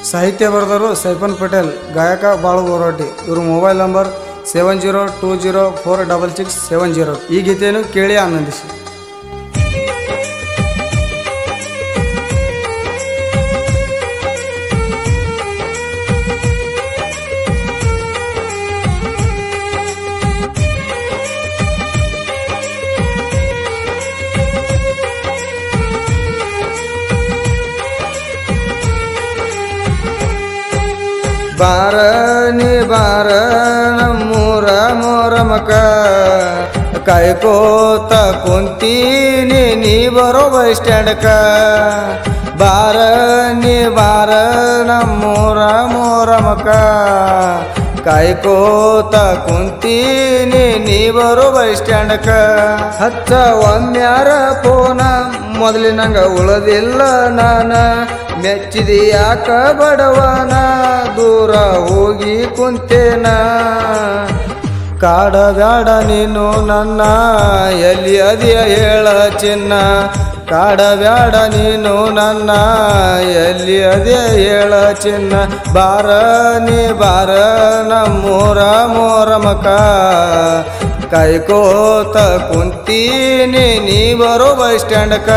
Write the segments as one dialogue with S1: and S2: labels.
S1: ಸಾಹಿತ್ಯ ಬರೆದರು ಸೈಫನ್ ಪಟೇಲ್, ಗಾಯಕ ಬಾಳು ಬೋರೋಟಿ. ಇವರು ಮೊಬೈಲ್ ನಂಬರ್ 7020466770. ಈ ಗೀತೆಯನ್ನು ಕೇಳಿ ಆನಂದಿಸಿ. ಬಾರ ನೀ ಬಾರ ನಮ್ಮೂರ ಮೊರಮಕ, ಕಾಯ್ಕೋತ ಕುಂತೀನಿ ನೀ ಬರೋ ಬಸ್ ಸ್ಟ್ಯಾಂಡ್ಕ. ಬಾರ ನೀ ಬಾರ ನಮ್ಮೂರ ಮೊರಮಕ, ಕಾಯ್ಕೋತ ಕುಂತೀನಿ ನೀ ಬರೋ ಬಸ್ ಸ್ಟ್ಯಾಂಡ್ಕ. ಹಚ್ಚ ಒಮ್ಮ್ಯಾರ ಫೋನ, ಮೊದಲಿನಂಗ ಉಳದಿಲ್ಲ ನಾನ. ಮೆಚ್ಚಿದಿ ಯಾಕ ಬಡವನ, ದೂರ ಹೋಗಿ ಕುಂತೇನ. ಕಾಡಬ್ಯಾಡ ನೀನು ನನ್ನ, ಎಲ್ಲಿ ಅದಿಯ ಹೇಳ ಚಿನ್ನ. ಕಾಡಬ್ಯಾಡ ನೀನು ನನ್ನ, ಎಲ್ಲಿ ಅದಿಯ ಹೇಳ ಚಿನ್ನ. ಬಾರ ನೀ ಬಾರ ನಮ್ಮೂರ ಮೊರಮಕ, ಕಾಯ್ಕೋತ ಕುಂತೀನಿ ನೀ ಬರೋ ಬಸ್ ಸ್ಟ್ಯಾಂಡ್ಕ.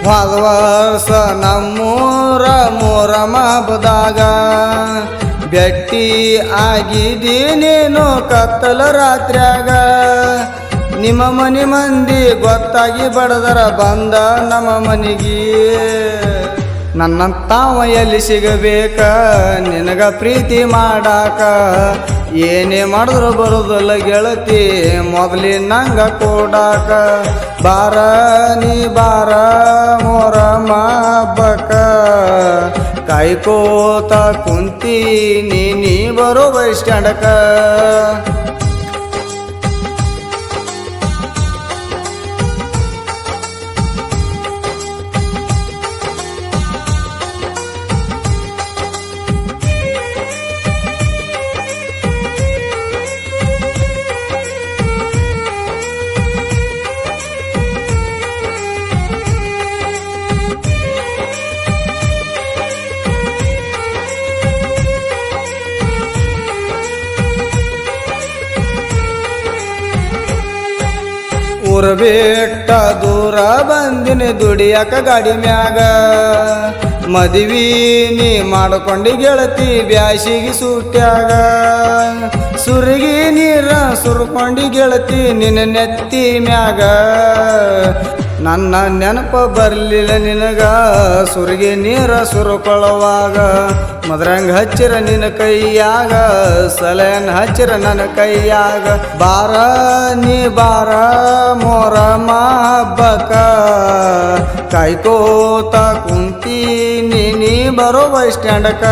S1: ಹೋದ ವರ್ಷ ನಮ್ಮೂರ ಮೊರಮ ಹಬ್ಬದಾಗ ಭೇಟಿ ಆಗಿದ್ದಿ ನೀನು ಕತ್ತಲ ರಾತ್ರ್ಯಾಗ. ನಿಮ್ಮ ಮನೆ ಮಂದಿ ಗೊತ್ತಾಗಿ ಬಡದರ ಬಂದ ನಮ್ಮ ಮನೆಗೆ. ನನ್ನಂತಾವ ಎಲ್ಲಿ ಸಿಗಬೇಕ ನಿನಗ ಪ್ರೀತಿ ಮಾಡಾಕ. ಏನೇ ಮಾಡಿದ್ರು ಬರುದಿಲ್ಲ ಗೆಳತಿ ಮೊದಲಿನಂಗ ಕೊಡಾಕ. ಬಾರ ನೀ ಬಾರ ಮೊರಮ ಹಬ್ಬಕ್ಕ, ಕಾಯ್ಕೋತ ಕುಂತೀನಿ ನೀ ಬರೋ ಬಸ್ ಸ್ಟ್ಯಾಂಡ್ಕ. ಊರ ಬಿಟ್ಟ ದೂರ ಬಂದಿನಿ ದುಡಿಯಾಕ ಗಾಡಿ ಮ್ಯಾಗ. ಮದುವೆ ನೀ ಮಾಡ್ಕೊಂಡಿ ಗೆಳತಿ ಬ್ಯಾಸಿಗೆ ಸೂಟ್ಯಾಗ. ಸುರಗಿ ನೀರ ಸುರ್ಕೊಂಡಿ ಗೆಳತಿ ನಿನ್ನ ನೆತ್ತಿ ಮ್ಯಾಗ. ನನ್ನ ನೆನಪ ಬರಲಿಲ್ಲ ನಿನಗ ಸುರಗಿ ನೀರ ಸುರ್ಕೊಳ್ಳುವಾಗ. ಮದ್ರಂಗ ಹಚ್ಚಿರ ನಿನ್ನ ಕೈಯಾಗ, ಸಲನ್ ಹಚ್ಚಿರ ನನ್ನ ಕೈಯಾಗ. ಬಾರ ನೀ ಬಾರ ಮೊರಮ ಹಬ್ಬಕ್ಕ, ಕಾಯ್ಕೋತ ಕುಂತೀನಿ ನೀ ಬರೋ ಬಸ್ ಸ್ಟ್ಯಾಂಡ್ಕ.